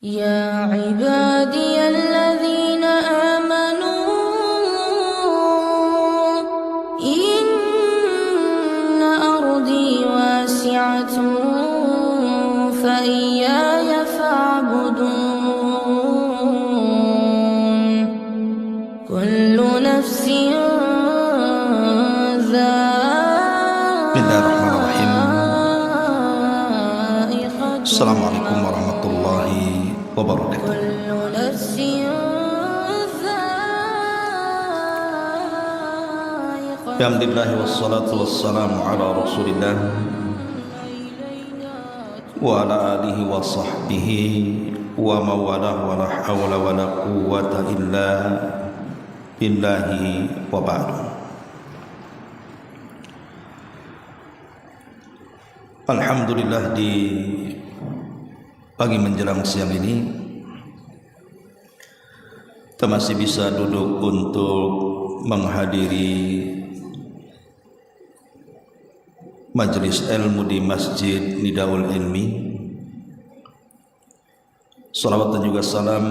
يا عبادي الذين آمنوا إن أرضي واسعة فإياي فاعبدون كل نفس Bismillahirrahmanirrahim. ذائقة Assalamualaikum warahmatullahi wabarakatuh. كل نفس ذائقة Alhamdulillah wassalatu wassalamu ala Rasulillah wa ala alihi wa sahbihi wa mawalah wa la hawla wa la quwwata illa billahi wa ba'du. Alhamdulillah, di pagi menjelang siang ini kita masih bisa duduk untuk menghadiri majelis ilmu di Masjid Nidaul Ilmi. Salawat dan juga salam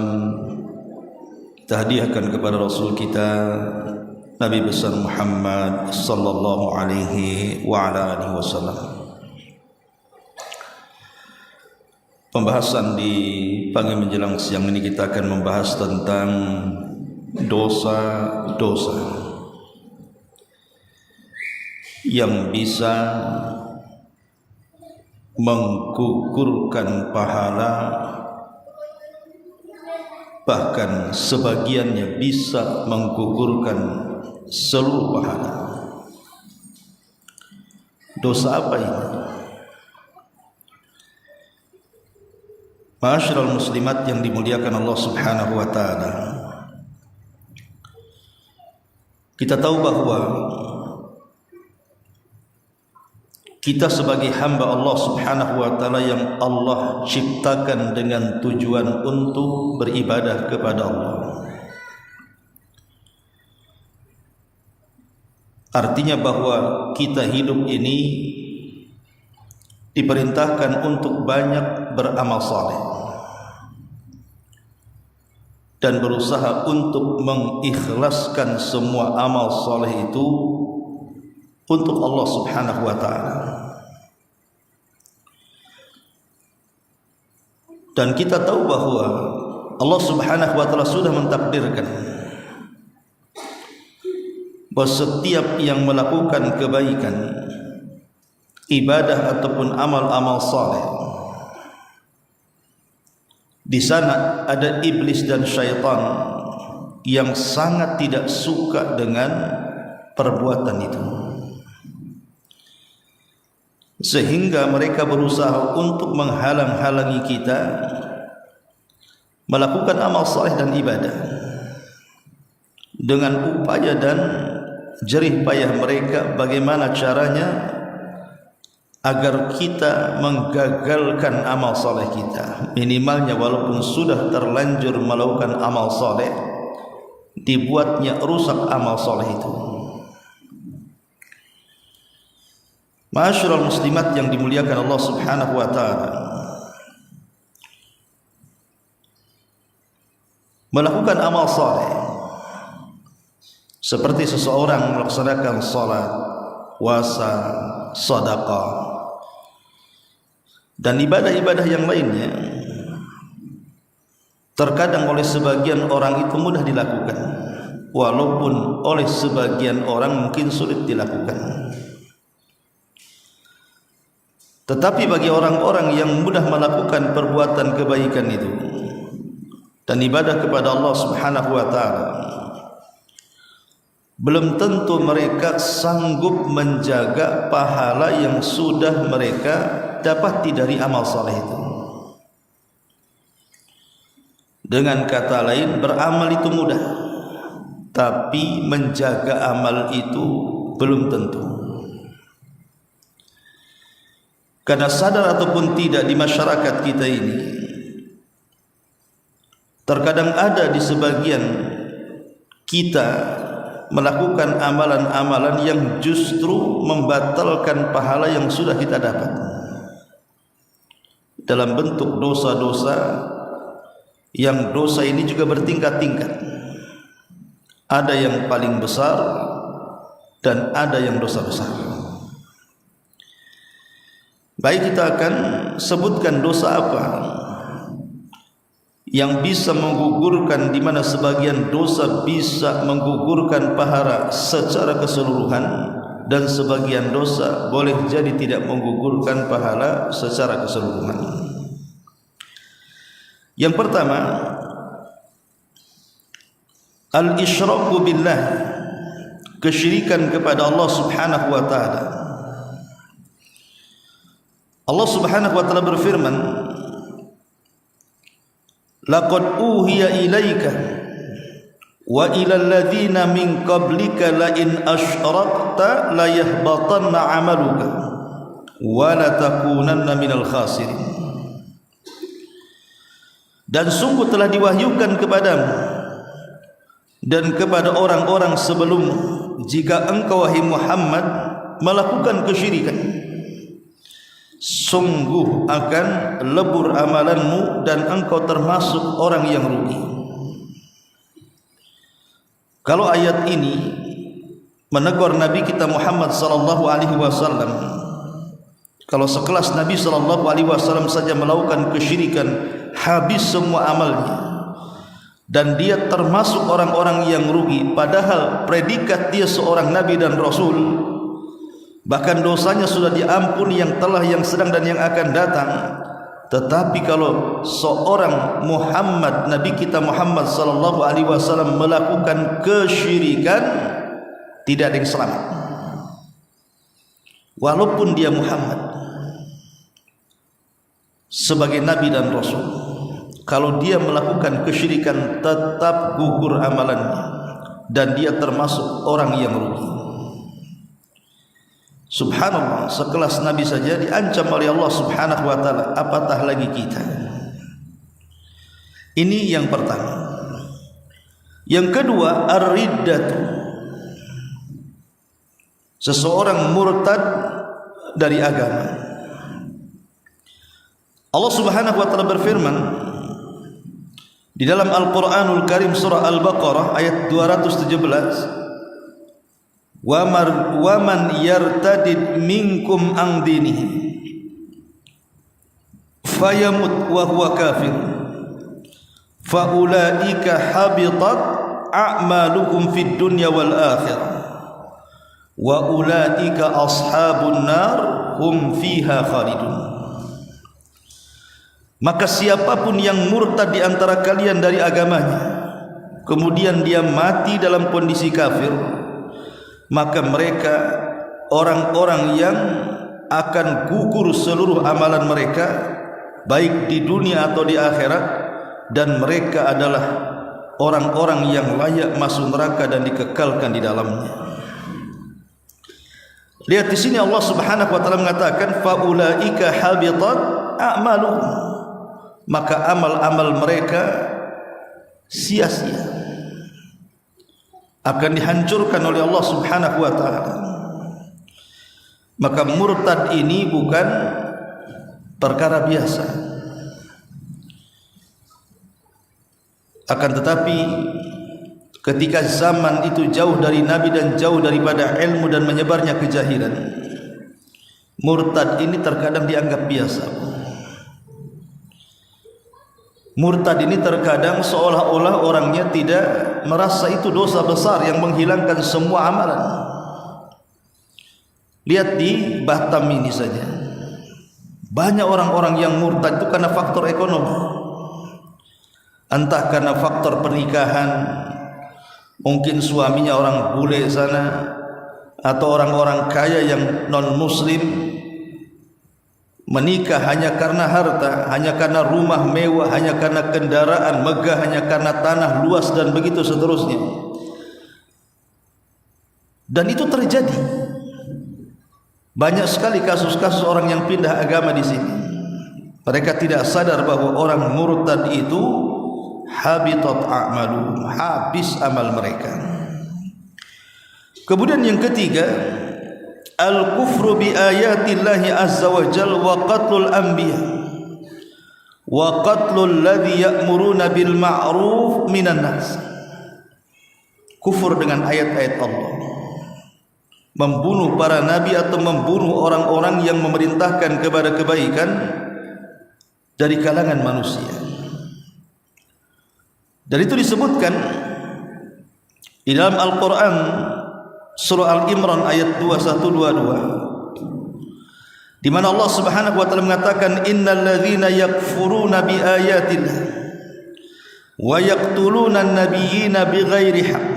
kita hadiahkan kepada Rasul kita Nabi besar Muhammad sallallahu alaihi wa ala alihi wasallam. Pembahasan di pagi menjelang siang ini kita akan membahas tentang dosa-dosa yang bisa menggugurkan pahala, bahkan sebagiannya bisa menggugurkan seluruh pahala. Dosa apa ini? Ma'asyiral muslimat yang dimuliakan Allah Subhanahu wa taala. Kita tahu bahwa kita sebagai hamba Allah Subhanahu wa taala yang Allah ciptakan dengan tujuan untuk beribadah kepada Allah. Artinya bahwa kita hidup ini diperintahkan untuk banyak beramal saleh dan berusaha untuk mengikhlaskan semua amal saleh itu untuk Allah Subhanahu wa taala. Dan kita tahu bahwa Allah Subhanahu wa taala sudah mentakdirkan bahwa setiap yang melakukan kebaikan, ibadah ataupun amal-amal saleh, di sana ada iblis dan syaitan yang sangat tidak suka dengan perbuatan itu, sehingga mereka berusaha untuk menghalang-halangi kita melakukan amal saleh dan ibadah dengan upaya dan jerih payah mereka bagaimana caranya agar kita menggagalkan amal saleh kita. Minimalnya walaupun sudah terlanjur melakukan amal saleh, dibuatnya rusak amal saleh itu. Ma'asyiral muslimat yang dimuliakan Allah Subhanahu wa taala, melakukan amal saleh seperti seseorang melaksanakan salat, puasa, sedekah dan ibadah-ibadah yang lainnya, terkadang oleh sebagian orang itu mudah dilakukan, walaupun oleh sebagian orang mungkin sulit dilakukan. Tetapi bagi orang-orang yang mudah melakukan perbuatan kebaikan itu dan ibadah kepada Allah Subhanahu wa taala, belum tentu mereka sanggup menjaga pahala yang sudah mereka dapati dari amal saleh itu. Dengan kata lain, beramal itu mudah, tapi menjaga amal itu belum tentu. Karena sadar ataupun tidak di masyarakat kita ini, terkadang ada di sebagian kita melakukan amalan-amalan yang justru membatalkan pahala yang sudah kita dapat dalam bentuk dosa-dosa yang dosa ini juga bertingkat-tingkat. Ada yang paling besar dan ada yang dosa besar. Baik, kita akan sebutkan dosa apa yang bisa menggugurkan, di mana sebagian dosa bisa menggugurkan pahala secara keseluruhan dan sebagian dosa boleh jadi tidak menggugurkan pahala secara keseluruhan. Yang pertama, al-isyraku billah, kesyirikan kepada Allah Subhanahu wa taala. Allah Subhanahu wa taala berfirman, laqad uhiya ilaika wa ilal ladzina min qablika la in asyrakta la yahbatanna 'amaluka wa la takunanna minal khasirin. Dan sungguh telah diwahyukan kepadamu dan kepada orang-orang sebelummu, jika engkau wahai Muhammad melakukan kesyirikan, sungguh akan lebur amalanmu dan engkau termasuk orang yang rugi. Kalau ayat ini menegur Nabi kita Muhammad sallallahu alaihi wasallam, kalau sekelas Nabi sallallahu alaihi wasallam saja melakukan kesyirikan, habis semua amalnya dan dia termasuk orang-orang yang rugi, padahal predikat dia seorang nabi dan rasul, bahkan dosanya sudah diampuni yang telah, yang sedang dan yang akan datang. Tetapi kalau seorang Muhammad, Nabi kita Muhammad sallallahu alaihi wasallam melakukan kesyirikan, tidak ada yang selamat. Walaupun dia Muhammad sebagai nabi dan rasul, kalau dia melakukan kesyirikan tetap gugur amalannya dan dia termasuk orang yang rugi. Subhanallah, sekelas Nabi saja diancam oleh Allah Subhanahu wa taala, apatah lagi kita. Ini yang pertama. Yang kedua, ar-riddatu, seseorang murtad dari agama. Allah Subhanahu wa taala berfirman di dalam Al-Qur'anul Karim surah Al-Baqarah ayat 217, wa man yartadid minkum an dinihi fayamut wa huwa kafir fa ulaika habitat a'maluhum fid dunya wal akhirah wa ulaika ashabun nar hum fiha khalidun. Maka siapapun yang murtad di antara kalian dari agamanya, kemudian dia mati dalam kondisi kafir, maka mereka orang-orang yang akan gugur seluruh amalan mereka baik di dunia atau di akhirat, dan mereka adalah orang-orang yang layak masuk neraka dan dikekalkan di dalamnya. Lihat di sini Allah Subhanahu wa taala mengatakan faulaika habitat a'maluhum, maka amal-amal mereka sia-sia, akan dihancurkan oleh Allah Subhanahu wa taala. Maka murtad ini bukan perkara biasa. Akan tetapi ketika zaman itu jauh dari Nabi dan jauh daripada ilmu dan menyebarnya kejahilan, murtad ini terkadang dianggap biasa. Murtad ini terkadang seolah-olah orangnya tidak merasa itu dosa besar yang menghilangkan semua amalan. Lihat di Batam ini saja, banyak orang-orang yang murtad itu karena faktor ekonomi, entah karena faktor pernikahan, mungkin suaminya orang bule sana, atau orang-orang kaya yang non muslim menikah hanya karena harta, hanya karena rumah mewah, hanya karena kendaraan megah, hanya karena tanah luas dan begitu seterusnya. Dan itu terjadi. Banyak sekali kasus-kasus orang yang pindah agama di sini. Mereka tidak sadar bahwa orang murtad itu habitat a'malu, habis amal mereka. Kemudian yang ketiga, al-kufru bi ayatillahi azza wa jalla wa qatlul anbiya wa qatlul ladzi ya'muruna bil ma'ruf minan nas. Kufur dengan ayat-ayat Allah, membunuh para nabi atau membunuh orang-orang yang memerintahkan kepada kebaikan dari kalangan manusia. Dan itu disebutkan di dalam Al-Quran surah Al-Imran ayat 2122, di mana Allah Subhanahu wa taala mengatakan innal ladzina yakfuruna bi ayatillah wa yaqtuluna an-nabiyyina bighairi haqq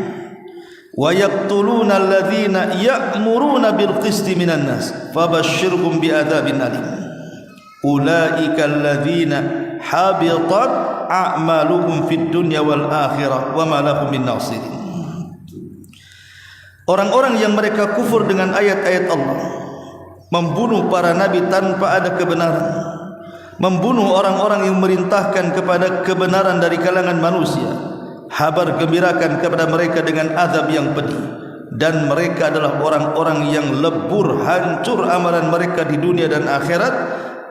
wa yaqtuluna alladzina ya'muruna bil qisti minan nas fabashshirhum bi'adzabin alim ulaika alladzina habitat a'maluhum fid dunya wal akhirah wa ma lahum min nasirin. Orang-orang yang mereka kufur dengan ayat-ayat Allah, membunuh para nabi tanpa ada kebenaran, membunuh orang-orang yang memerintahkan kepada kebenaran dari kalangan manusia, habar gembirakan kepada mereka dengan azab yang pedih, dan mereka adalah orang-orang yang lebur, hancur amalan mereka di dunia dan akhirat,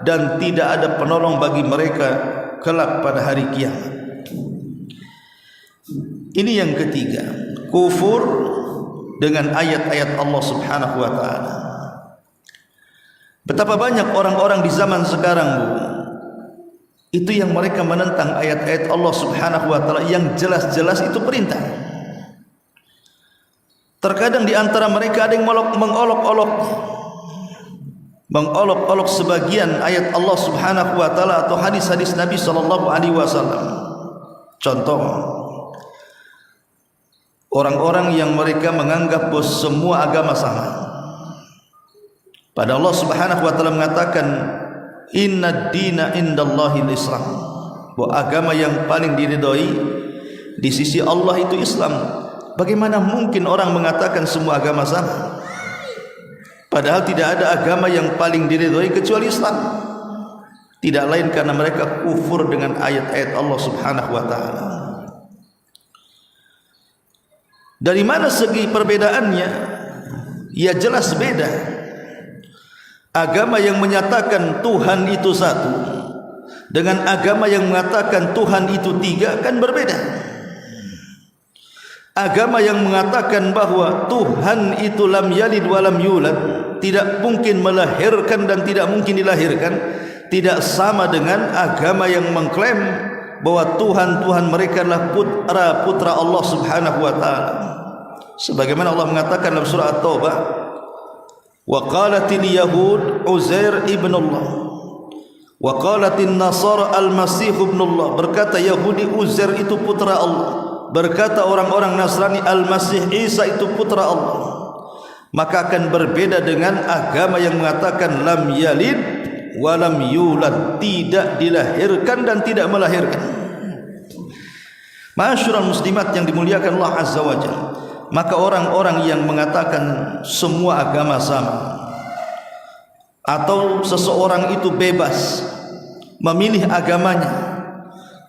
dan tidak ada penolong bagi mereka kelak pada hari kiamat. Ini yang ketiga, kufur dengan ayat-ayat Allah Subhanahu wa taala. Betapa banyak orang-orang di zaman sekarang, Bu, itu yang mereka menentang ayat-ayat Allah Subhanahu wa taala yang jelas-jelas itu perintah. Terkadang di antara mereka ada yang mengolok-olok sebagian ayat Allah Subhanahu wa taala atau hadis-hadis Nabi sallallahu alaihi wasallam. Contoh, orang-orang yang mereka menganggap bahwa semua agama sama. Padahal Allah Subhanahu wa taala mengatakan innad dina indallahil Islam, bahwa agama yang paling diridhoi di sisi Allah itu Islam. Bagaimana mungkin orang mengatakan semua agama sama? Padahal tidak ada agama yang paling diridhoi kecuali Islam. Tidak lain karena mereka kufur dengan ayat-ayat Allah Subhanahu wa taala. Dari mana segi perbedaannya? Ya jelas beda. Agama yang menyatakan Tuhan itu satu dengan agama yang mengatakan Tuhan itu tiga kan berbeda. Agama yang mengatakan bahwa Tuhan itu lam yalid wa lam yulad, tidak mungkin melahirkan dan tidak mungkin dilahirkan, tidak sama dengan agama yang mengklaim bahwa Tuhan mereka adalah putra Allah Subhanahu wa taala. Sebagaimana Allah mengatakan dalam surah At-Taubah, wa qalatil yahud Uzair ibn Allah wa qalatil nasara al-masih ibn Allah. Berkata Yahudi Uzair itu putra Allah, berkata orang-orang Nasrani Al-Masih Isa itu putra Allah. Maka akan berbeda dengan agama yang mengatakan lam yalid wa lam yulad, tidak dilahirkan dan tidak melahirkan. Ma'asyiral muslimat yang dimuliakan Allah Azza wa Jalla, maka orang-orang yang mengatakan semua agama sama atau seseorang itu bebas memilih agamanya,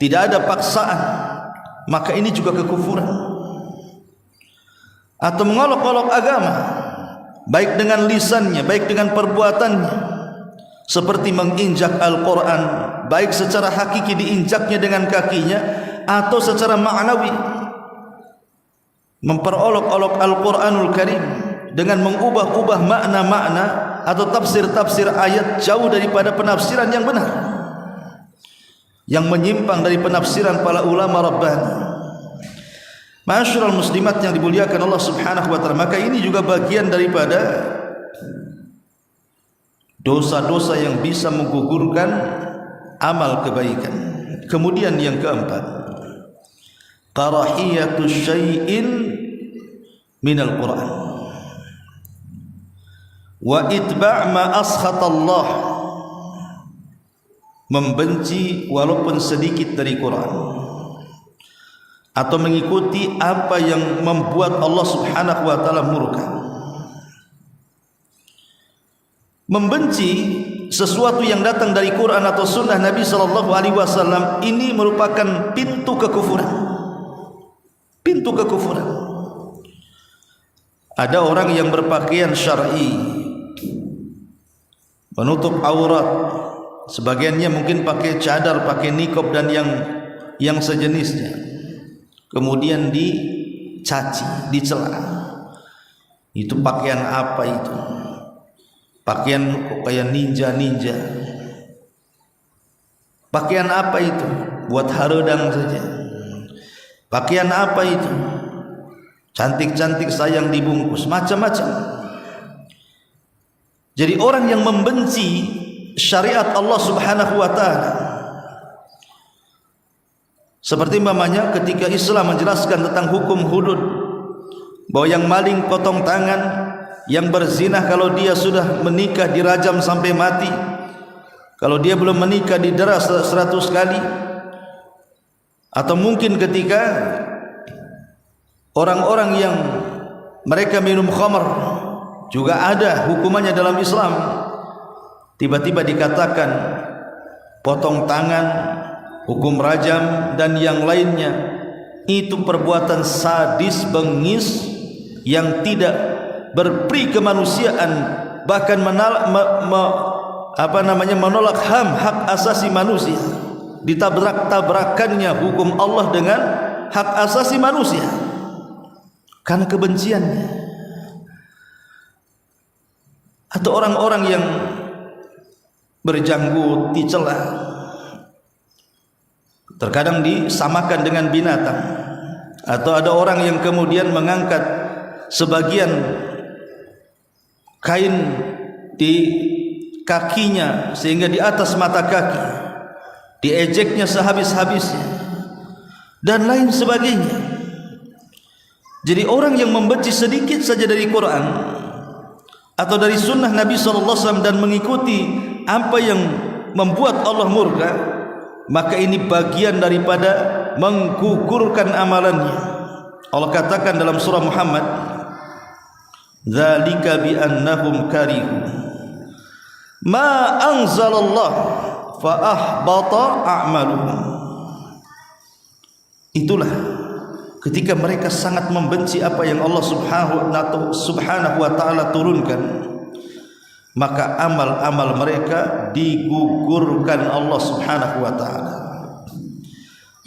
tidak ada paksaan, maka ini juga kekufuran. Atau mengolok-olok agama baik dengan lisannya, baik dengan perbuatannya, seperti menginjak Al-Quran, baik secara hakiki diinjaknya dengan kakinya atau secara ma'nawi memperolok-olok Al-Quranul Karim dengan mengubah-ubah makna-makna atau tafsir-tafsir ayat jauh daripada penafsiran yang benar, yang menyimpang dari penafsiran para ulama Rabbani. Ma'asyiral muslimat yang dimuliakan Allah Subhanahu wa taala, maka ini juga bagian daripada dosa-dosa yang bisa menggugurkan amal kebaikan. Kemudian yang keempat, karahiyatu syai'in minal Quran wa itba' ma askhata Allah, membenci walaupun sedikit dari Quran atau mengikuti apa yang membuat Allah Subhanahu wa taala murka. Membenci sesuatu yang datang dari Quran atau sunnah Nabi sallallahu alaihi wasallam ini merupakan pintu kekufuran. Pintu kekufuran. Ada orang yang berpakaian syar'i, menutup aurat, sebagiannya mungkin pakai cadar, pakai niqab dan yang sejenisnya, kemudian dicaci, dicela. Itu pakaian apa itu? Pakaian kayak ninja. Pakaian apa itu? Buat harodang saja. Pakaian apa itu? Cantik-cantik sayang dibungkus, macam-macam. Jadi orang yang membenci syariat Allah Subhanahu wa taala, seperti umpamanya ketika Islam menjelaskan tentang hukum hudud, bahwa yang maling potong tangan, yang berzina kalau dia sudah menikah dirajam sampai mati, kalau dia belum menikah didera 100 kali. Atau mungkin ketika orang-orang yang mereka minum khamar, juga ada hukumannya dalam Islam. Tiba-tiba dikatakan potong tangan, hukum rajam dan yang lainnya. Itu perbuatan sadis, bengis yang tidak berperi kemanusiaan, bahkan menolak hak asasi manusia. Ditabrak-tabrakannya hukum Allah dengan hak asasi manusia karena kebenciannya. Atau orang-orang yang berjanggut dicela, terkadang disamakan dengan binatang. Atau ada orang yang kemudian mengangkat sebagian kain di kakinya sehingga di atas mata kaki, diejeknya sehabis-habisnya dan lain sebagainya. Jadi orang yang membenci sedikit saja dari Quran atau dari sunnah Nabi SAW dan mengikuti apa yang membuat Allah murka, maka ini bagian daripada menggugurkan amalannya. Allah katakan dalam surah Muhammad, dzalika bi annahum karihu ma anzalallah fa ahbata a'maluhum. Itulah ketika mereka sangat membenci apa yang Allah Subhanahu wa taala turunkan, maka amal-amal mereka digugurkan Allah Subhanahu wa taala.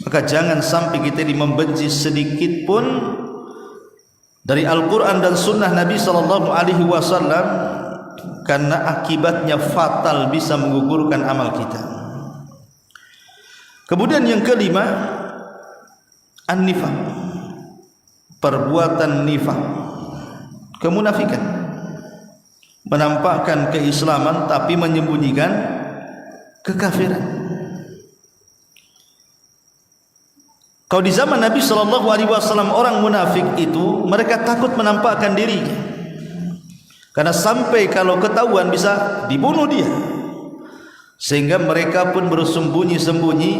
Maka jangan sampai kita membenci sedikit pun dari Al-Quran dan Sunnah Nabi sallallahu alaihi wasallam, karena akibatnya fatal, bisa menggugurkan amal kita. Kemudian yang kelima, an-nifaq, perbuatan nifaq, kemunafikan, menampakkan keislaman tapi menyembunyikan kekafiran. Kalau di zaman Nabi sallallahu alaihi wasallam orang munafik itu mereka takut menampakkan dirinya, karena sampai kalau ketahuan bisa dibunuh dia, sehingga mereka pun bersembunyi-sembunyi,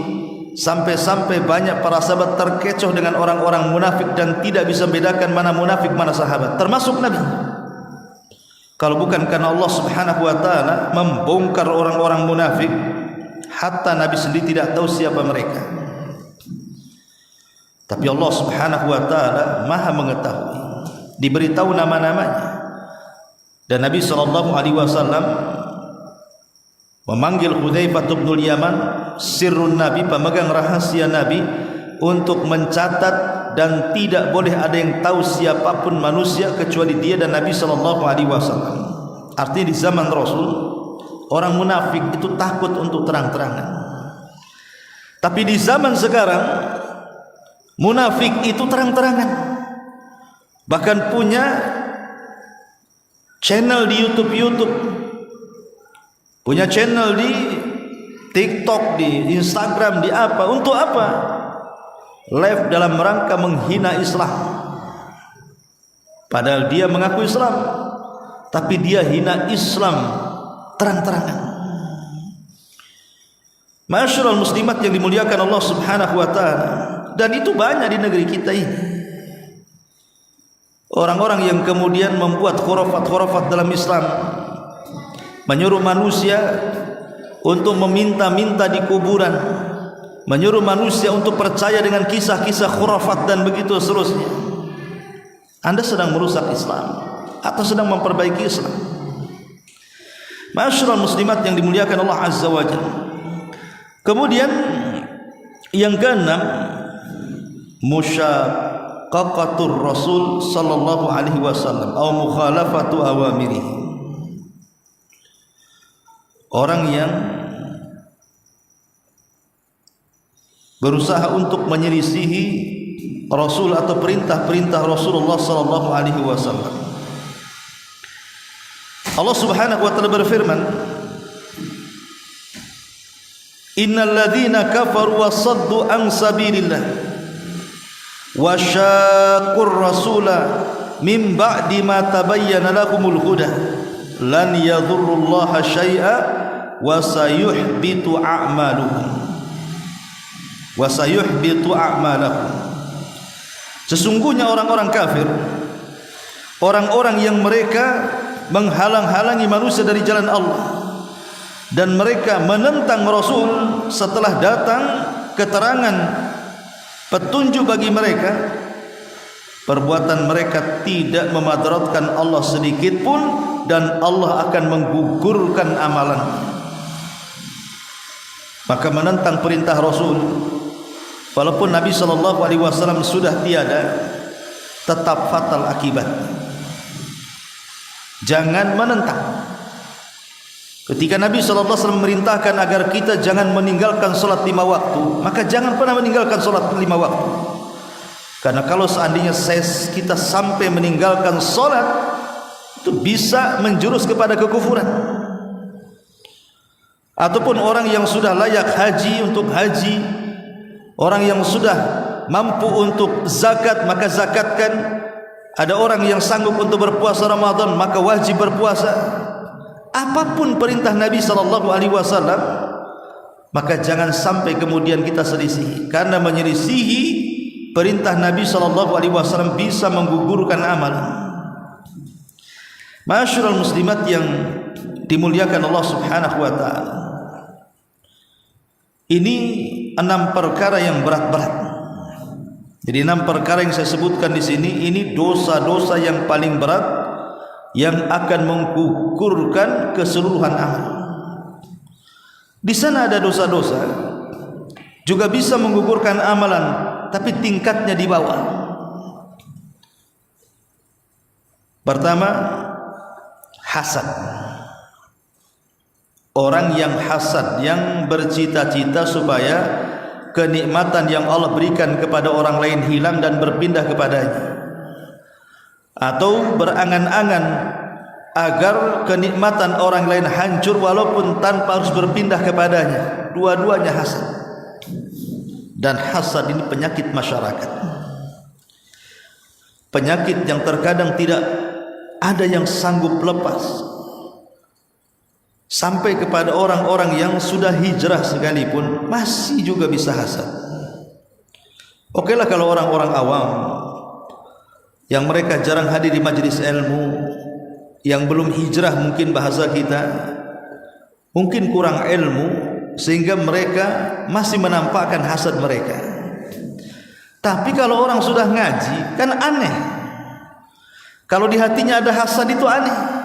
sampai-sampai banyak para sahabat terkecoh dengan orang-orang munafik dan tidak bisa membedakan mana munafik mana sahabat, termasuk Nabi. Kalau bukan karena Allah Subhanahu wa taala membongkar orang-orang munafik, hatta Nabi sendiri tidak tahu siapa mereka. Tapi Allah Subhanahu wa taala Maha mengetahui, diberitahu nama-namanya. Dan Nabi sallallahu alaihi wasallam memanggil Hudzaifah bin Yaman, sirrun Nabi, pemegang rahasia Nabi, untuk mencatat, dan tidak boleh ada yang tahu siapapun manusia kecuali dia dan Nabi sallallahu alaihi wasallam. Artinya di zaman Rasul orang munafik itu takut untuk terang-terangan. Tapi di zaman sekarang munafik itu terang-terangan, bahkan punya channel di YouTube, punya channel di TikTok, di Instagram, di apa? Untuk apa? Live dalam rangka menghina Islam. Padahal dia mengaku Islam, tapi dia hina Islam terang-terangan. Ma'asyiral muslimat yang dimuliakan Allah Subhanahu wa taala. Dan itu banyak di negeri kita ini. Orang-orang yang kemudian membuat khurafat-khurafat dalam Islam, menyuruh manusia untuk meminta-minta di kuburan, menyuruh manusia untuk percaya dengan kisah-kisah khurafat dan begitu seterusnya. Anda sedang merusak Islam atau sedang memperbaiki Islam? Ma'asyiral muslimat yang dimuliakan Allah Azza wa Jalla. Kemudian yang keenam, musyaqqaqatur Rasul sallallahu alaihi wasallam atau mukhalafatu awamirihi. Orang yang berusaha untuk menyelisihi Rasul atau perintah-perintah Rasulullah sallallahu alaihi wasallam. Allah Subhanahu wa taala berfirman, innal ladzina kafaru wasaddu an sabilillah wa syaqqur rasula min ba'di ma tabayyana lahumul huda lan yadhurrullaha syai'a wa sayuhbitu a'malahum. Sesungguhnya orang-orang kafir, orang-orang yang mereka menghalang-halangi manusia dari jalan Allah dan mereka menentang Rasul setelah datang keterangan petunjuk bagi mereka, perbuatan mereka tidak memadaratkan Allah sedikit pun dan Allah akan menggugurkan amalan. Maka menentang perintah Rasul walaupun Nabi SAW sudah tiada, tetap fatal akibat. Jangan menentang. Ketika Nabi SAW memerintahkan agar kita jangan meninggalkan solat 5 waktu, maka jangan pernah meninggalkan solat 5 waktu. Karena kalau seandainya kita sampai meninggalkan solat, itu bisa menjurus kepada kekufuran. Ataupun orang yang sudah layak haji untuk haji, orang yang sudah mampu untuk zakat maka zakatkan. Ada orang yang sanggup untuk berpuasa Ramadan maka wajib berpuasa. Apapun perintah Nabi SAW, maka jangan sampai kemudian kita selisihi, karena menyelisihi perintah Nabi SAW bisa menggugurkan amal. Ma'asyiral muslimat yang dimuliakan Allah Subhanahu wa taala, ini 6 perkara yang berat-berat. Jadi 6 perkara yang saya sebutkan di sini, ini dosa-dosa yang paling berat yang akan menggugurkan keseluruhan amal. Di sana ada dosa-dosa juga bisa menggugurkan amalan, tapi tingkatnya di bawah. Pertama, hasad. Orang yang hasad, yang bercita-cita supaya kenikmatan yang Allah berikan kepada orang lain hilang dan berpindah kepadanya, atau berangan-angan agar kenikmatan orang lain hancur walaupun tanpa harus berpindah kepadanya. Dua-duanya hasad. Dan hasad ini penyakit masyarakat, penyakit yang terkadang tidak ada yang sanggup lepas, sampai kepada orang-orang yang sudah hijrah sekalipun masih juga bisa hasad. Oke lah kalau orang-orang awam yang mereka jarang hadir di majelis ilmu, yang belum hijrah, mungkin bahasa kita mungkin kurang ilmu, sehingga mereka masih menampakkan hasad mereka. Tapi kalau orang sudah ngaji kan aneh, kalau di hatinya ada hasad itu aneh.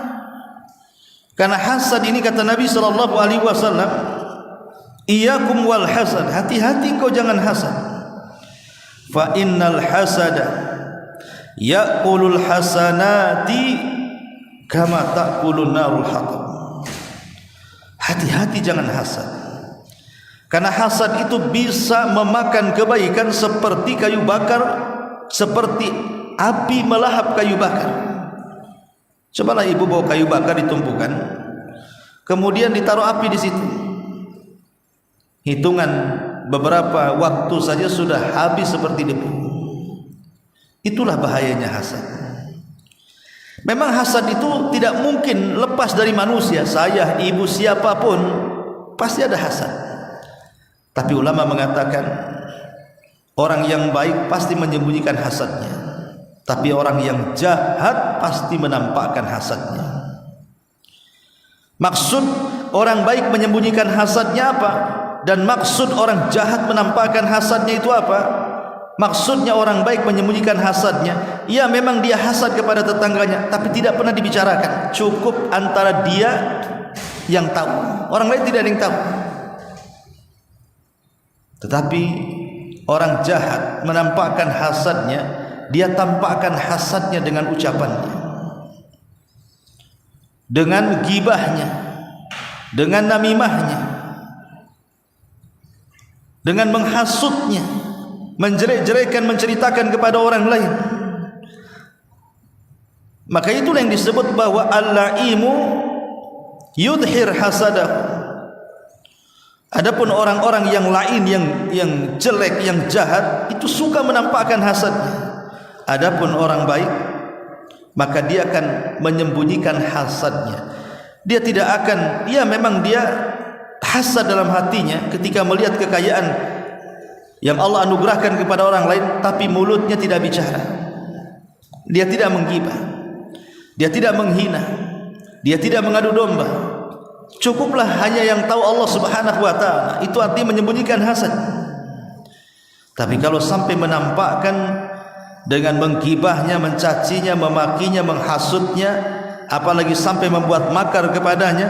Karena hasad ini kata Nabi SAW, iyyakum wal hasad, hati-hati kau jangan hasad. Fa innal hasada ya'kulul hasanati kama ta'kulun narul hatab. Hati-hati jangan hasad, karena hasad itu bisa memakan kebaikan seperti kayu bakar, seperti api melahap kayu bakar. Cobalah ibu bawa kayu bakar ditumpukan, kemudian ditaruh api di situ. Hitungan beberapa waktu saja sudah habis seperti debu. Itulah bahayanya hasad. Memang hasad itu tidak mungkin lepas dari manusia. Saya, ibu, siapapun pasti ada hasad. Tapi ulama mengatakan orang yang baik pasti menyembunyikan hasadnya, tapi orang yang jahat pasti menampakkan hasadnya. Maksud orang baik menyembunyikan hasadnya apa? Dan maksud orang jahat menampakkan hasadnya itu apa? Maksudnya orang baik menyembunyikan hasadnya, ya memang dia hasad kepada tetangganya, tapi tidak pernah dibicarakan. Cukup antara dia yang tahu, orang lain tidak ada yang tahu. Tetapi orang jahat menampakkan hasadnya, dia tampakkan hasadnya dengan ucapannya, dengan gibahnya, dengan namimahnya, dengan menghasutnya, menjelek-jelekan, menceritakan kepada orang lain. Maka itulah yang disebut bahwa al-la'imu yudhir hasadah. Adapun orang-orang yang lain, yang jelek, yang jahat, itu suka menampakkan hasadnya. Adapun orang baik, maka dia akan menyembunyikan hasadnya. Dia tidak akan, memang dia hasad dalam hatinya ketika melihat kekayaan yang Allah anugerahkan kepada orang lain, tapi mulutnya tidak bicara. Dia tidak menggibah, dia tidak menghina, dia tidak mengadu domba. Cukuplah hanya yang tahu Allah Subhanahu wa ta'ala. Itu artinya menyembunyikan hasad. Tapi kalau sampai menampakkan dengan menggibahnya, mencacinya, memakinya, menghasutnya, apalagi sampai membuat makar kepadanya,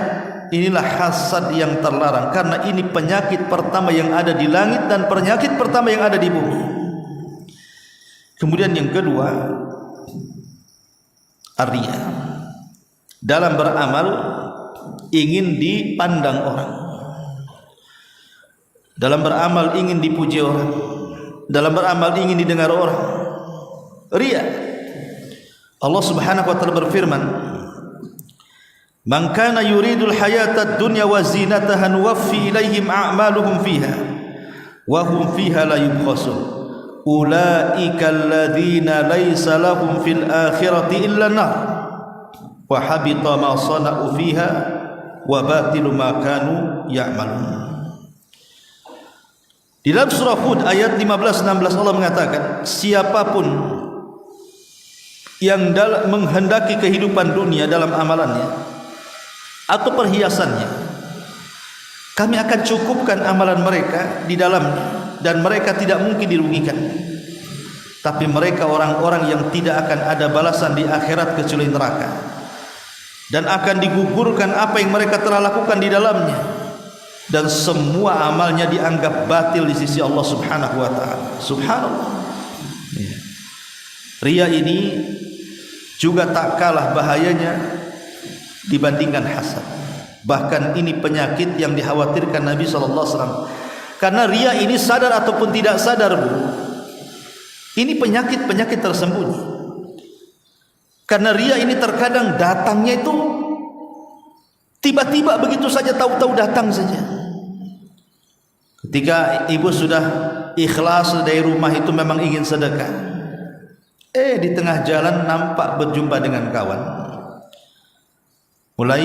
inilah hasad yang terlarang. Karena ini penyakit pertama yang ada di langit dan penyakit pertama yang ada di bumi. Kemudian yang kedua, ar-riya. Dalam beramal ingin dipandang orang, dalam beramal ingin dipuji orang, dalam beramal ingin didengar orang. Riya. Allah Subhanahu wa ta'ala berfirman, "Man kana yuridul hayatad dunya wa zinataha nuwaffi ilaihim a'maluhum fiha wa hum fiha la yubkhasun. Ulaika alladhina laysa lahum fil akhirati illa nar wa habita ma sana'u fiha wa batilu ma kanu ya'malun." Di dalam surah Hud ayat 15-16 Allah mengatakan, siapapun yang menghendaki kehidupan dunia dalam amalannya atau perhiasannya, kami akan cukupkan amalan mereka di dalamnya dan mereka tidak mungkin dirugikan. Tapi mereka orang-orang yang tidak akan ada balasan di akhirat kecuali neraka, dan akan digugurkan apa yang mereka telah lakukan di dalamnya, dan semua amalnya dianggap batil di sisi Allah Subhanahu wa ta'ala. Subhanallah. Riya ini juga tak kalah bahayanya dibandingkan hasad. Bahkan ini penyakit yang dikhawatirkan Nabi SAW. Karena riya ini sadar ataupun tidak sadar, Bu, ini penyakit-penyakit tersembunyi. Karena riya ini terkadang datangnya itu tiba-tiba begitu saja, tahu-tahu datang saja. Ketika ibu sudah ikhlas dari rumah itu memang ingin sedekah, di tengah jalan nampak berjumpa dengan kawan. Mulai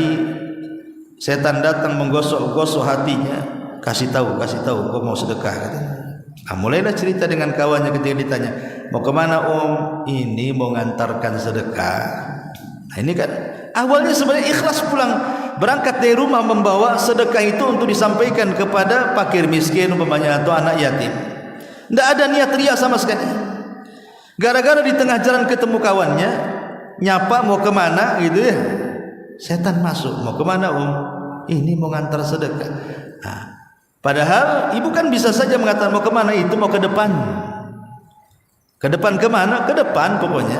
setan datang menggosok-gosok hatinya, kasih tahu, kau mau sedekah, katanya. Mulailah cerita dengan kawannya. Ketika ditanya, mau kemana om? Ini mau ngantarkan sedekah. Nah ini kan awalnya sebenarnya ikhlas pulang, berangkat dari rumah membawa sedekah itu untuk disampaikan kepada fakir miskin umpamanya atau anak yatim. Tidak ada niat riya sama sekali. Gara-gara di tengah jalan ketemu kawannya, nyapa mau kemana gitu ya, setan masuk. Mau kemana om? Ini mau ngantar sedekah. Nah, padahal ibu kan bisa saja mengatakan mau kemana, itu mau ke depan. Ke depan kemana? Ke depan pokoknya.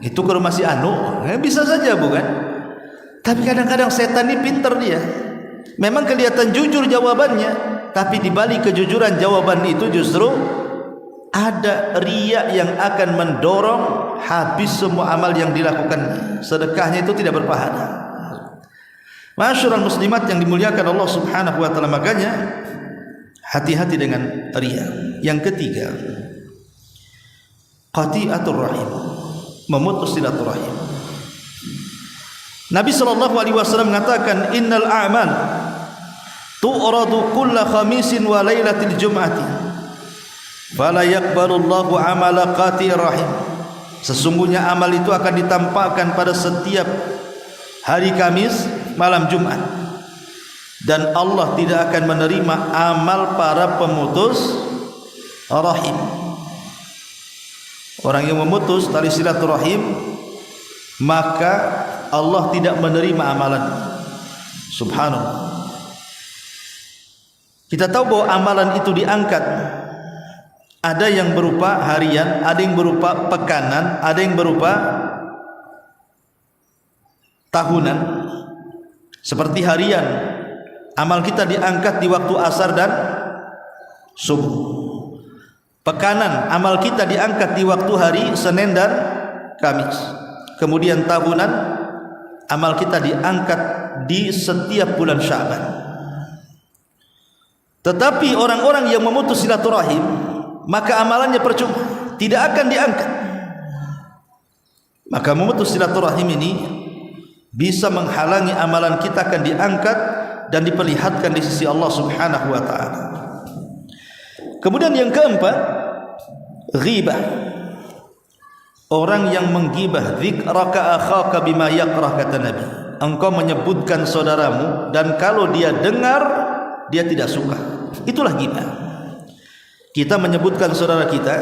Itu ke rumah si Anu, bisa saja bukan? Tapi kadang-kadang setan ini pintar dia. Memang kelihatan jujur jawabannya, tapi di balik kejujuran jawaban itu justru ada riya yang akan mendorong habis semua amal yang dilakukan. Sedekahnya itu tidak berpahala. Masyarul muslimat yang dimuliakan Allah Subhanahu wa ta'ala, makanya hati-hati dengan riya. Yang ketiga, qati'atur rahim, memutus silaturahim. Nabi SAW mengatakan, innal a'mal tu'radu kulla khamisin wa laylatil jum'ati fala yaqbalullahu amala qati'ir rahim. Sesungguhnya amal itu akan ditampakkan pada setiap hari Kamis, malam Jumat, dan Allah tidak akan menerima amal para pemutus rahim. Orang yang memutus tali silaturahim, maka Allah tidak menerima amalan. Subhanallah. Kita tahu bahwa amalan itu diangkat. Ada yang berupa harian, ada yang berupa pekanan, ada yang berupa tahunan. Seperti harian, amal kita diangkat di waktu asar dan subuh. Pekanan, amal kita diangkat di waktu hari Senin dan Kamis. Kemudian tahunan, amal kita diangkat di setiap bulan Sya'ban. Tetapi orang-orang yang memutus silaturahim, maka amalannya percuma, tidak akan diangkat. Maka memutus silaturahim ini bisa menghalangi amalan kita akan diangkat dan diperlihatkan di sisi Allah Subhanahu wa taala. Kemudian yang keempat, ghibah. Orang yang menggibah, dzikraka akhaka bima yakrah, kata Nabi. Engkau menyebutkan saudaramu dan kalau dia dengar dia tidak suka. Itulah ghibah. Kita menyebutkan saudara kita,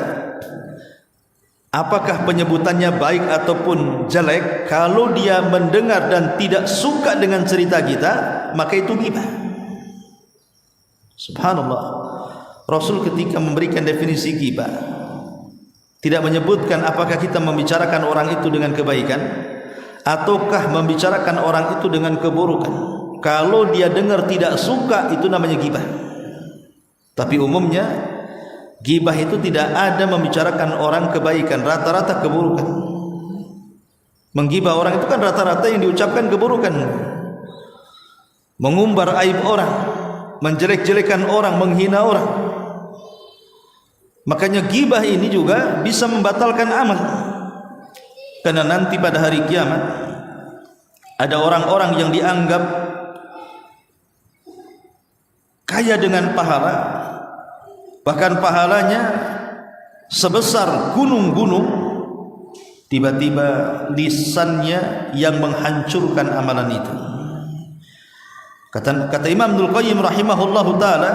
apakah penyebutannya baik ataupun jelek, kalau dia mendengar dan tidak suka dengan cerita kita, maka itu ghibah. Subhanallah. Rasul ketika memberikan definisi ghibah tidak menyebutkan apakah kita membicarakan orang itu dengan kebaikan ataukah membicarakan orang itu dengan keburukan. Kalau dia dengar tidak suka, itu namanya ghibah. Tapi umumnya ghibah itu tidak ada membicarakan orang kebaikan, rata-rata keburukan. Menggibah orang itu kan rata-rata yang diucapkan keburukan. Mengumbar aib orang, menjelek-jelekan orang, menghina orang. Makanya ghibah ini juga bisa membatalkan amal. Karena nanti pada hari kiamat ada orang-orang yang dianggap kaya dengan pahala, bahkan pahalanya sebesar gunung-gunung, tiba-tiba lisannya yang menghancurkan amalan itu. Kata Imam Ibnul Qayyim rahimahullahu taala,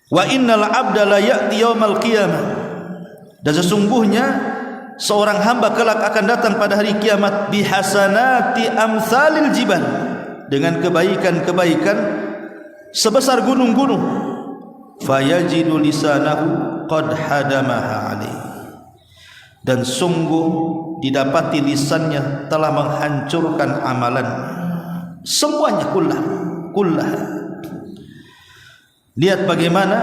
wa innal abda la ya'ti yaumal qiyamah, dan sesungguhnya seorang hamba kelak akan datang pada hari kiamat bihasanati amsalil jibal, dengan kebaikan-kebaikan sebesar gunung-gunung, fayajidu lisanahu qad hadamaha alaih, dan sungguh didapati lisannya telah menghancurkan amalan semuanya, kullah. Lihat bagaimana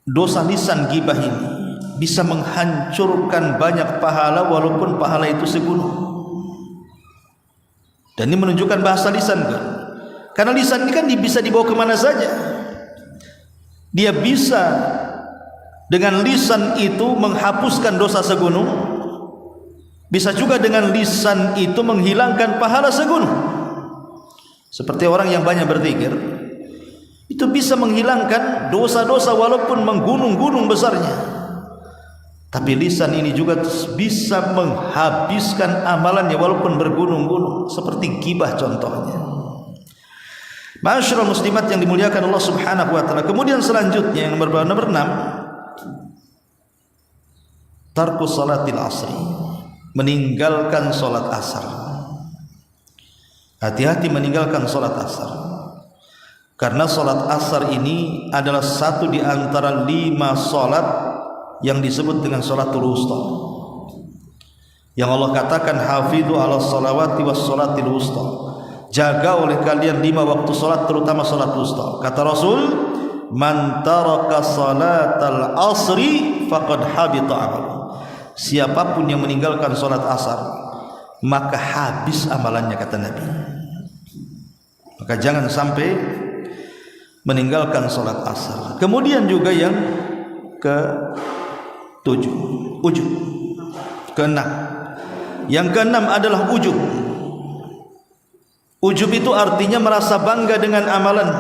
dosa lisan ghibah ini bisa menghancurkan banyak pahala walaupun pahala itu segunung. Dan ini menunjukkan bahasa lisan kan? Karena lisan ini kan bisa dibawa kemana saja. Dia bisa dengan lisan itu menghapuskan dosa segunung, bisa juga dengan lisan itu menghilangkan pahala segunung. Seperti orang yang banyak berzikir, itu bisa menghilangkan dosa-dosa walaupun menggunung-gunung besarnya. Tapi lisan ini juga bisa menghabiskan amalannya walaupun bergunung-gunung, seperti ghibah contohnya. Ma'asyiral muslimat yang dimuliakan Allah Subhanahu wa taala. Kemudian selanjutnya yang nomor 6, tarkus salatil asri, meninggalkan salat asar. Hati-hati meninggalkan salat asar, karena salat asar ini adalah satu di antara 5 salat yang disebut dengan salatul wusta, yang Allah katakan hafidhu ala salawati was salatil wusta, jaga oleh kalian 5 waktu salat, terutama salat wusta. Kata Rasul, man taraka salatal asri faqad habita amaluhu, siapapun yang meninggalkan salat asar maka habis amalannya, kata Nabi. Maka jangan sampai meninggalkan salat asar. Kemudian juga yang ke-7, ujub. Ke-6, yang ke-6 adalah ujub. Ujub itu artinya merasa bangga dengan amalan.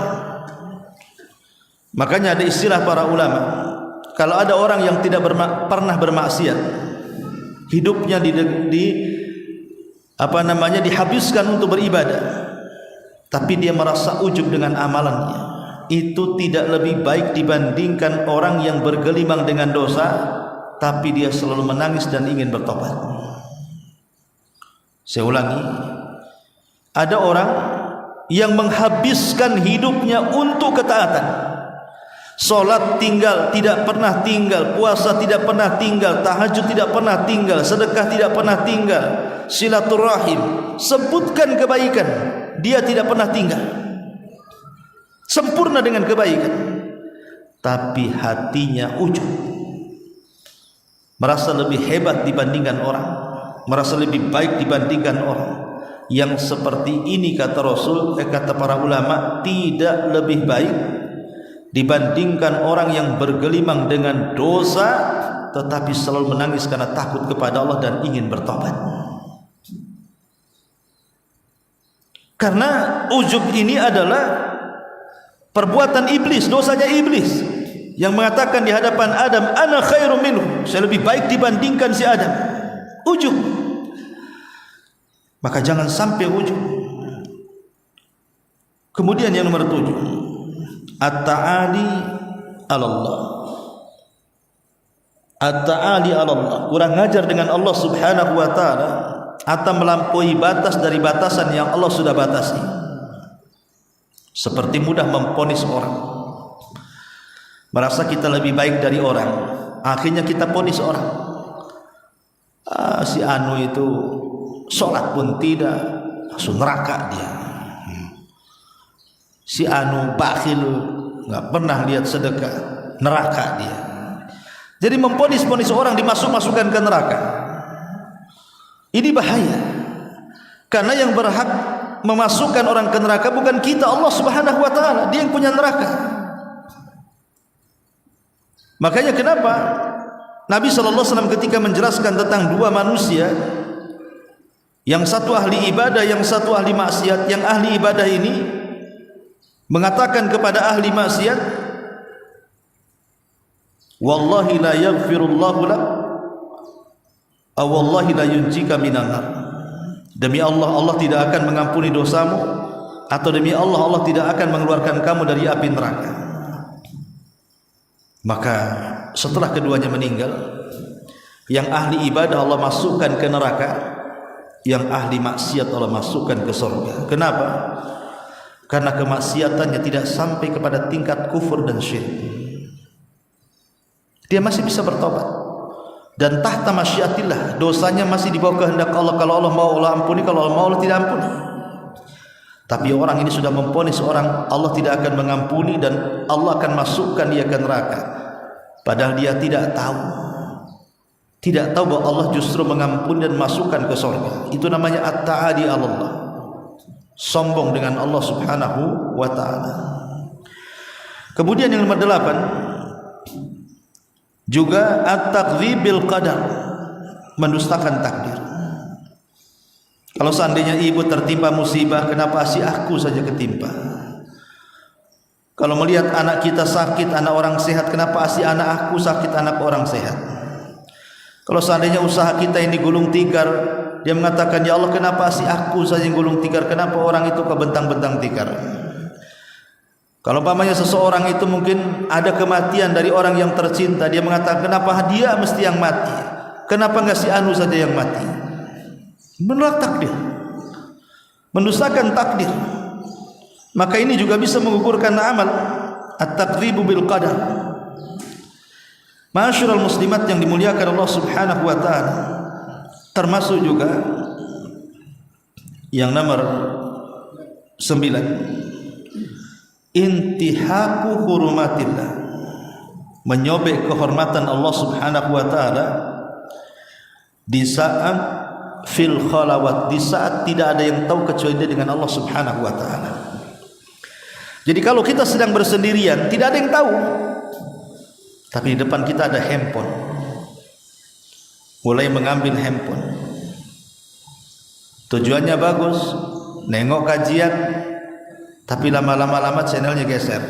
Makanya ada istilah para ulama, kalau ada orang yang tidak pernah bermaksiat, hidupnya dihabiskan untuk beribadah, tapi dia merasa ujub dengan amalannya, itu tidak lebih baik dibandingkan orang yang bergelimang dengan dosa tapi dia selalu menangis dan ingin bertobat. Saya ulangi, ada orang yang menghabiskan hidupnya untuk ketaatan. Solat tinggal, tidak pernah tinggal. Puasa tidak pernah tinggal. Tahajud tidak pernah tinggal. Sedekah tidak pernah tinggal. Silaturahim, sebutkan kebaikan, dia tidak pernah tinggal. Sempurna dengan kebaikan, tapi hatinya ujub, merasa lebih hebat dibandingkan orang, merasa lebih baik dibandingkan orang. Yang seperti ini, kata Rasul, kata para ulama, tidak lebih baik dibandingkan orang yang bergelimang dengan dosa tetapi selalu menangis karena takut kepada Allah dan ingin bertobat. Karena ujub ini adalah perbuatan iblis, dosanya iblis yang mengatakan di hadapan Adam, ana khairum minhu, saya lebih baik dibandingkan si Adam. Ujub. Maka jangan sampai ujub. Kemudian yang nomor 7, at-ta'ali 'ala Allah. At-ta'ali 'ala Allah, kurang ajar dengan Allah Subhanahu wa taala atau melampaui batas dari batasan yang Allah sudah batasi. Seperti mudah memponis orang, merasa kita lebih baik dari orang, akhirnya kita ponis orang. Si anu itu sholat pun tidak, langsung neraka dia. Si anu bakhil, nggak pernah lihat sedekah, neraka dia. Jadi memponis-ponis orang, dimasukkan ke neraka. Ini bahaya, karena yang berhak memasukkan orang ke neraka bukan kita, Allah Subhanahu wa taala, dia yang punya neraka. Makanya kenapa Nabi sallallahu alaihi wasallam ketika menjelaskan tentang dua manusia, yang satu ahli ibadah, yang satu ahli maksiat, yang ahli ibadah ini mengatakan kepada ahli maksiat, wallahi la yaghfirullahu lak aw wallahi la yunjika minan nar. Demi Allah, Allah tidak akan mengampuni dosamu, atau demi Allah, Allah tidak akan mengeluarkan kamu dari api neraka. Maka setelah keduanya meninggal, yang ahli ibadah Allah masukkan ke neraka, yang ahli maksiat Allah masukkan ke surga. Kenapa? Karena kemaksiatannya tidak sampai kepada tingkat kufur dan syirik. Dia masih bisa bertobat, dan tahta masyiatillah, dosanya masih di bawah kehendak Allah. Kalau Allah mau, Allah ampuni, kalau Allah mau, Allah tidak ampuni. Tapi orang ini sudah memponis orang, Allah tidak akan mengampuni dan Allah akan masukkan dia ke neraka, padahal dia tidak tahu bahwa Allah justru mengampuni dan masukkan ke surga. Itu namanya at-ta'adi 'ala Allah, sombong dengan Allah Subhanahu wa ta'ala. Kemudian yang nomor 8 juga at-takdzibil qadar, mendustakan takdir. Kalau seandainya ibu tertimpa musibah, kenapa si aku saja ketimpa? Kalau melihat anak kita sakit, anak orang sehat, kenapa si anak aku sakit, anak orang sehat? Kalau seandainya usaha kita ini gulung tikar, dia mengatakan, ya Allah, kenapa si aku saja yang gulung tikar, kenapa orang itu kebentang-bentang tikar? Kalau umpamanya seseorang itu mungkin ada kematian dari orang yang tercinta, dia mengatakan, kenapa dia mesti yang mati, kenapa enggak si anu saja yang mati? Menolak takdir, mendustakan takdir. Maka ini juga bisa menggugurkan amal, at-takdzibu bil qadar. Ma'asyiral muslimat yang dimuliakan Allah Subhanahu wa taala, termasuk juga yang nomor 9, intihaku hurumatillah, menyobek kehormatan Allah Subhanahu wa taala di saat fil khalawat, di saat tidak ada yang tahu kecuali dia dengan Allah Subhanahu wa taala. Jadi kalau kita sedang bersendirian, tidak ada yang tahu, tapi di depan kita ada handphone, mulai mengambil handphone, tujuannya bagus, nengok kajian, tapi lama-lama channelnya geser.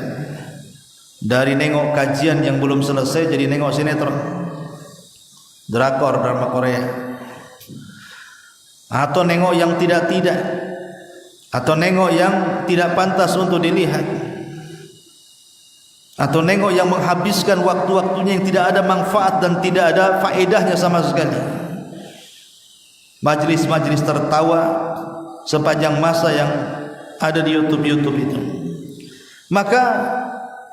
Dari nengok kajian yang belum selesai jadi nengok sinetron, drakor, drama Korea, atau nengok yang tidak-tidak, atau nengok yang tidak pantas untuk dilihat, atau nengok yang menghabiskan waktu-waktunya yang tidak ada manfaat dan tidak ada faedahnya sama sekali. majlis-majlis tertawa sepanjang masa yang ada di YouTube itu. Maka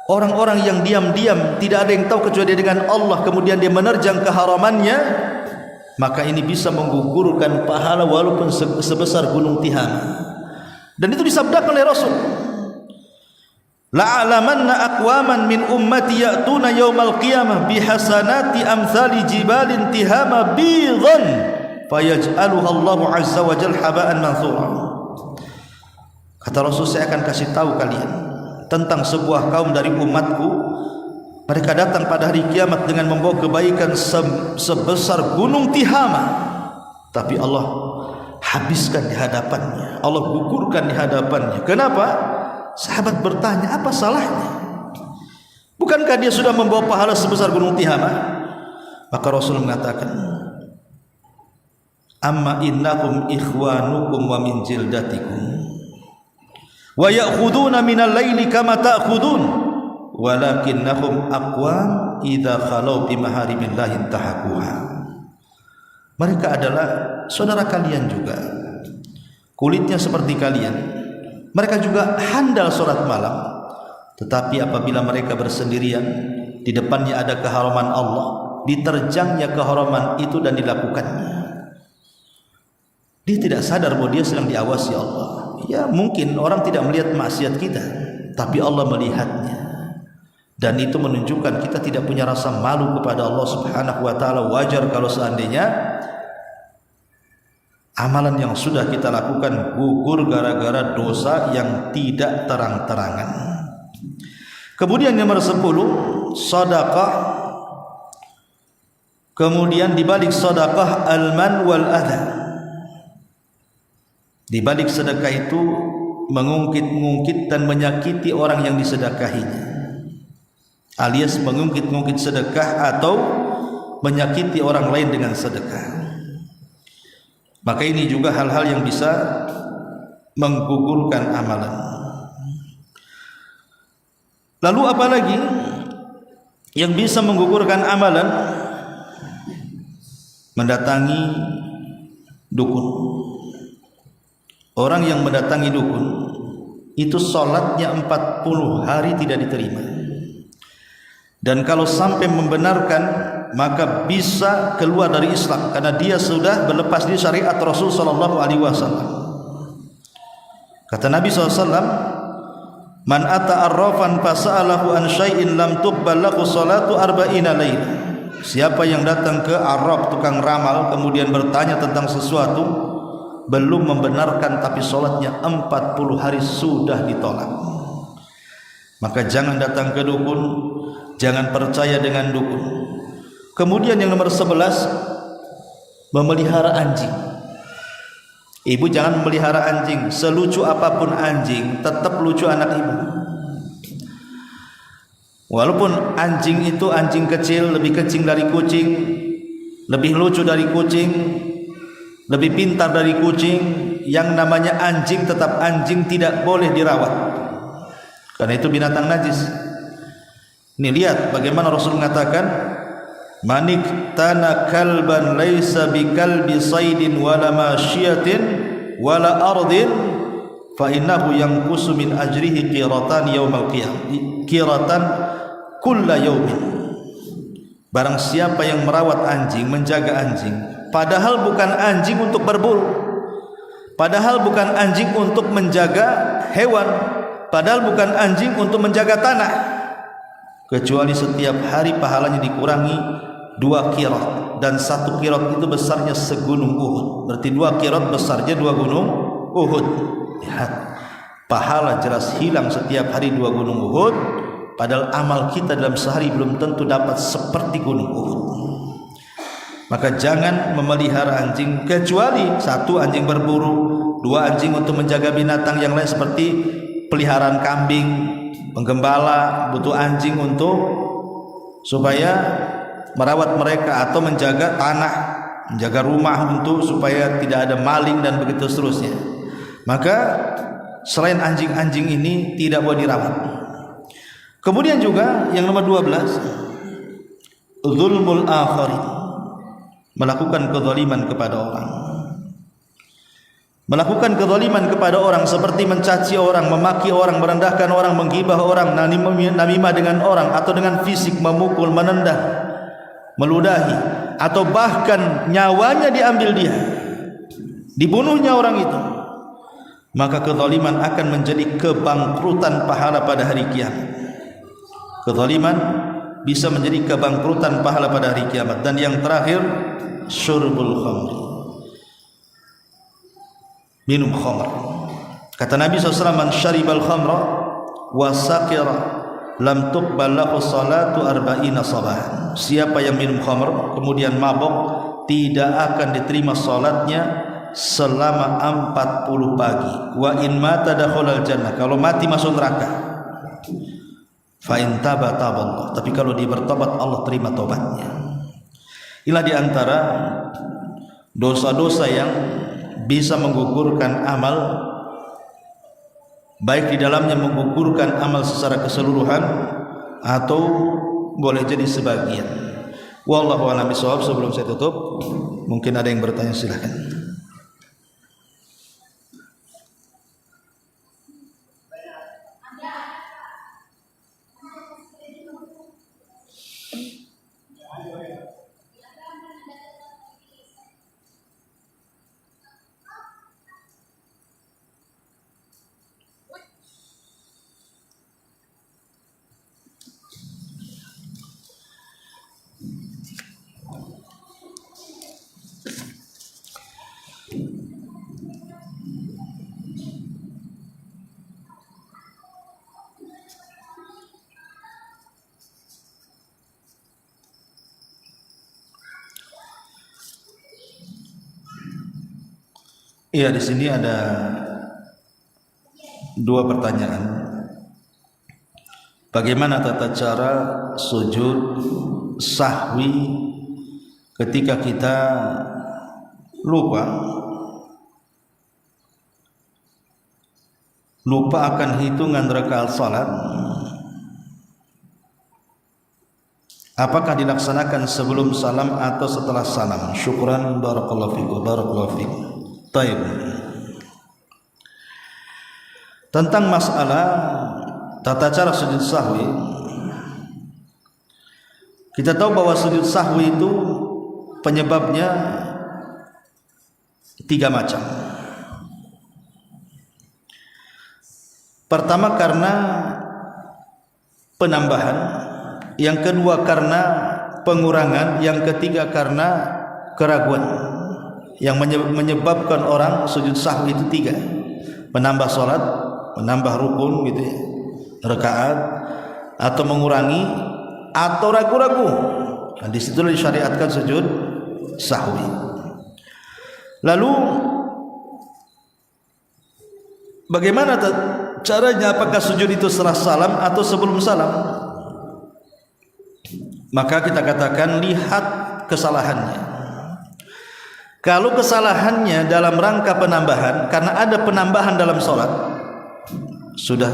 orang-orang yang diam-diam tidak ada yang tahu kecuali dengan Allah, kemudian dia menerjang keharamannya, maka ini bisa menggugurkan pahala walaupun sebesar gunung Tihama. Dan itu disabdakan oleh Rasul, la'alamanna aqwaman min ummati ya'tuna yawmal qiyamah bihasanati amthali jibalin Tihama bidhan fayaj'aluha Allahu azza wa jalla haba'an manthura. Kata Rasul, saya akan kasih tahu kalian tentang sebuah kaum dari umatku, mereka datang pada hari kiamat dengan membawa kebaikan sebesar gunung Tihama, tapi Allah habiskan di hadapannya, Allah gugurkan di hadapannya. Kenapa? Sahabat bertanya, apa salahnya? Bukankah dia sudah membawa pahala sebesar gunung Tihama? Maka Rasul mengatakan, amma innahum ikhwanukum wa min jildatikum wa ya'khuduna minal laili kama ta'khudun walakinnahum aqwam idza khalau bi maharimillahi intahakuha. Mereka adalah saudara kalian juga, kulitnya seperti kalian. Mereka juga handal salat malam, tetapi apabila mereka bersendirian, di depannya ada keharaman Allah, diterjangnya keharaman itu dan dilakukannya, dia tidak sadar bahwa dia sedang diawasi Allah. Ya, mungkin orang tidak melihat maksiat kita, tapi Allah melihatnya, dan itu menunjukkan kita tidak punya rasa malu kepada Allah Subhanahu wa taala. Wajar kalau seandainya amalan yang sudah kita lakukan gugur gara-gara dosa yang tidak terang-terangan. Kemudian nomor 10, sedekah. Kemudian dibalik sedekah al-man wal adha. Dibalik sedekah itu mengungkit-ungkit dan menyakiti orang yang disedekahinya, alias mengungkit-ungkit sedekah atau menyakiti orang lain dengan sedekah. Maka ini juga hal-hal yang bisa menggugurkan amalan. Lalu apa lagi yang bisa menggugurkan amalan? Mendatangi dukun. Orang yang mendatangi dukun itu salatnya 40 hari tidak diterima. Dan kalau sampai membenarkan, maka bisa keluar dari Islam karena dia sudah berlepas di syariat Rasul sallallahu alaihi wasallam. Kata Nabi SAW, man ata arrafan fasa'alahu an syai'in lam tuqbal lahu salatu arba'ina laila. Siapa yang datang ke arraf, tukang ramal, kemudian bertanya tentang sesuatu, belum membenarkan tapi salatnya 40 hari sudah ditolak. Maka jangan datang ke dukun, jangan percaya dengan dukun. Kemudian yang nomor 11, memelihara anjing. Ibu jangan memelihara anjing, selucu apapun anjing tetap lucu anak ibu. Walaupun anjing itu anjing kecil, lebih kecil dari kucing, lebih lucu dari kucing, lebih pintar dari kucing, yang namanya anjing tetap anjing, tidak boleh dirawat karena itu binatang najis. Ini lihat bagaimana Rasul mengatakan, manik tana kalban laisa bikalbi saydin wala masyiatin wala ardin fa innahu yanqusu min ajrihi qiratan yaumal qiyamah, qiratan kulla yaumin. Barang siapa yang merawat anjing, menjaga anjing, padahal bukan anjing untuk berburu, padahal bukan anjing untuk menjaga hewan, padahal bukan anjing untuk menjaga tanah, kecuali setiap hari pahalanya dikurangi 2 qirat, dan 1 qirat itu besarnya segunung Uhud. Berarti 2 qirat besarnya 2 gunung Uhud. Lihat, pahala jelas hilang setiap hari 2 gunung Uhud, padahal amal kita dalam sehari belum tentu dapat seperti gunung Uhud. Maka jangan memelihara anjing, kecuali 1 anjing berburu, 2 anjing untuk menjaga binatang yang lain seperti peliharaan kambing, penggembala butuh anjing untuk supaya merawat mereka, atau menjaga tanah, menjaga rumah untuk supaya tidak ada maling dan begitu seterusnya. Maka selain anjing-anjing ini tidak boleh dirawat. Kemudian juga yang nomor 12, zulmul akhari, melakukan kezaliman kepada orang. Melakukan kezaliman kepada orang seperti mencaci orang, memaki orang, merendahkan orang, menggibah orang, namimah dengan orang, atau dengan fisik memukul, menendang, meludahi, atau bahkan nyawanya diambil dia, dibunuhnya orang itu, maka kezaliman akan menjadi kebangkrutan pahala pada hari kiamat. Kezaliman bisa menjadi kebangkrutan pahala pada hari kiamat. Dan yang terakhir, syurbul khamri, minum khamr. Kata Nabi SAW, man syaribal khamra wa saqira lam tuqbal lahu salatu arba'ina sabahan. Siapa yang minum khamr kemudian mabok, tidak akan diterima salatnya selama 40 pagi. Wa in mata dakhalal jannah, kalau mati masuk neraka. Fa in taba taballah, tapi kalau dia bertobat Allah terima tobatnya. Inilah di antara dosa-dosa yang bisa menggugurkan amal, baik di dalamnya menggugurkan amal secara keseluruhan atau boleh jadi sebagian. Wallahu a'lam bishawab. Sebelum saya tutup, mungkin ada yang bertanya, silakan. Iya, di sini ada dua pertanyaan. Bagaimana tata cara sujud sahwi ketika kita lupa akan hitungan rakaat salat? Apakah dilaksanakan sebelum salam atau setelah salam? Syukran, barakallahu fikum, barakallahu fikum. Taib. Tentang masalah tata cara sujud sahwi, kita tahu bahwa sujud sahwi itu penyebabnya 3 macam. Pertama karena penambahan, yang kedua karena pengurangan, yang ketiga karena keraguan. Yang menyebabkan orang sujud sahwi itu 3: menambah salat, menambah rukun gitu ya, rakaat, atau mengurangi, atau ragu-ragu. Nah, di situ disyariatkan sujud sahwi. Lalu bagaimana caranya? Apakah sujud itu setelah salam atau sebelum salam? Maka kita katakan, lihat kesalahannya. Kalau kesalahannya dalam rangka penambahan, karena ada penambahan dalam sholat, sudah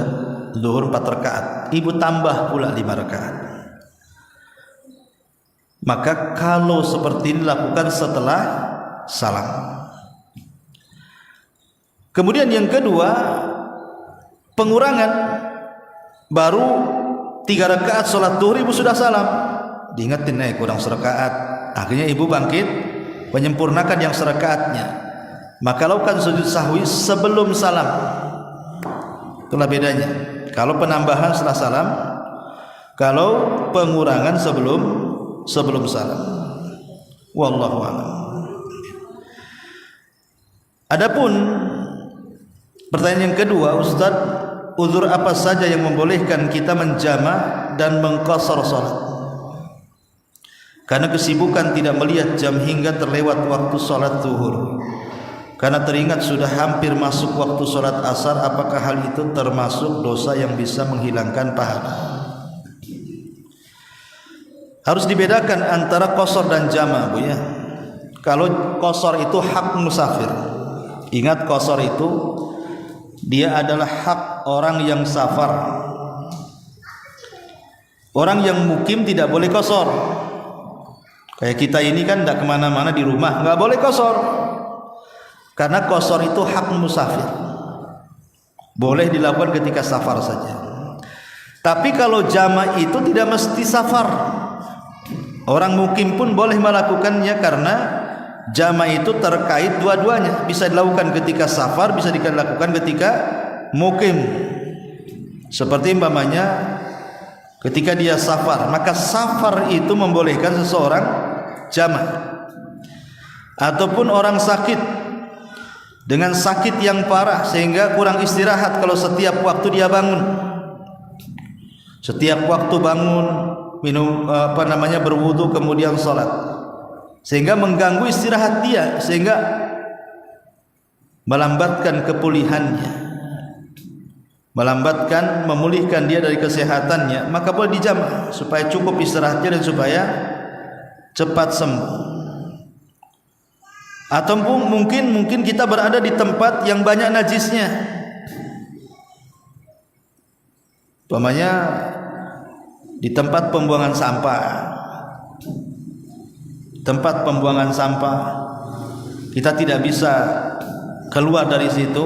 zuhur 4 rakaat, ibu tambah pula 5 rakaat, maka kalau seperti ini lakukan setelah salam. Kemudian yang kedua, pengurangan, baru 3 rakaat sholat zuhur ibu sudah salam, diingetin kurang serakaat, akhirnya ibu bangkit menyempurnakan yang serakaatnya, maka lakukan sujud sahwi sebelum salam. Itulah bedanya. Kalau penambahan setelah salam, kalau pengurangan sebelum salam. Wallahu a'lam. Adapun pertanyaan yang kedua, Ustaz, uzur apa saja yang membolehkan kita menjama' dan mengqashar salat? Karena kesibukan tidak melihat jam hingga terlewat waktu sholat zuhur. Karena teringat sudah hampir masuk waktu sholat asar, apakah hal itu termasuk dosa yang bisa menghilangkan pahala? Harus dibedakan antara qashar dan jama', Bu ya. Kalau qashar itu hak musafir. Ingat, qashar itu dia adalah hak orang yang safar. Orang yang mukim tidak boleh qashar. Kayak kita ini kan tidak kemana-mana, di rumah nggak boleh qashar. Karena qashar itu hak musafir, boleh dilakukan ketika safar saja. Tapi kalau jama' itu tidak mesti safar, orang mukim pun boleh melakukannya, karena jama' itu terkait dua-duanya, bisa dilakukan ketika safar, bisa dilakukan ketika mukim. Seperti umpamanya ketika dia safar, maka safar itu membolehkan seseorang jama'. Ataupun orang sakit dengan sakit yang parah sehingga kurang istirahat, kalau setiap waktu dia bangun, setiap waktu bangun, minum berwudu kemudian salat, sehingga mengganggu istirahat dia, sehingga melambatkan kepulihannya, melambatkan memulihkan dia dari kesehatannya, maka boleh dijama' supaya cukup istirahatnya dan supaya cepat sembuh. Atau mungkin kita berada di tempat yang banyak najisnya, umpamanya di tempat pembuangan sampah, kita tidak bisa keluar dari situ,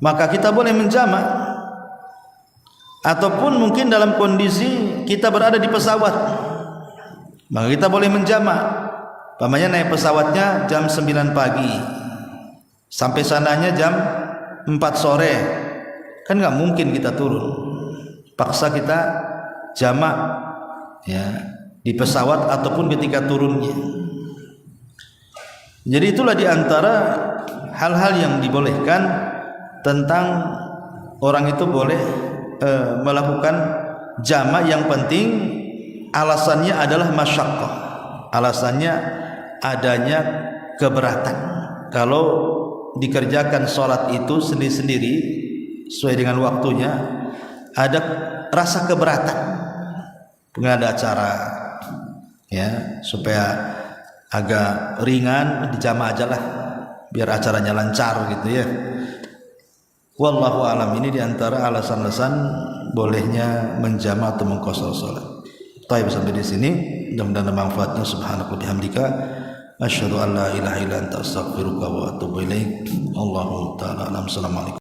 maka kita boleh menjama'. Ataupun mungkin dalam kondisi kita berada di pesawat, maka kita boleh menjama'. Umpamanya naik pesawatnya jam 9 pagi, sampai sananya jam 4 sore, kan nggak mungkin kita turun, paksa kita jama' ya di pesawat ataupun ketika turunnya. Jadi itulah diantara hal-hal yang dibolehkan tentang orang itu boleh melakukan jama'. Yang penting alasannya adalah masyaqqah, alasannya adanya keberatan. Kalau dikerjakan sholat itu sendiri-sendiri sesuai dengan waktunya, ada rasa keberatan. Pengen ada acara ya, supaya agak ringan, dijama' aja lah biar acaranya lancar gitu ya. Wallahu alam. Ini diantara alasan-alasan bolehnya menjama' atau mengqashar salat. Baik, sampai di sini mudah-mudahan manfaatnya. Subhanaka wa bihamdika asyhadu an la ilaha illa anta astaghfiruka wa atubu ilaik. Allahu ta'ala alam. Assalamualaikum.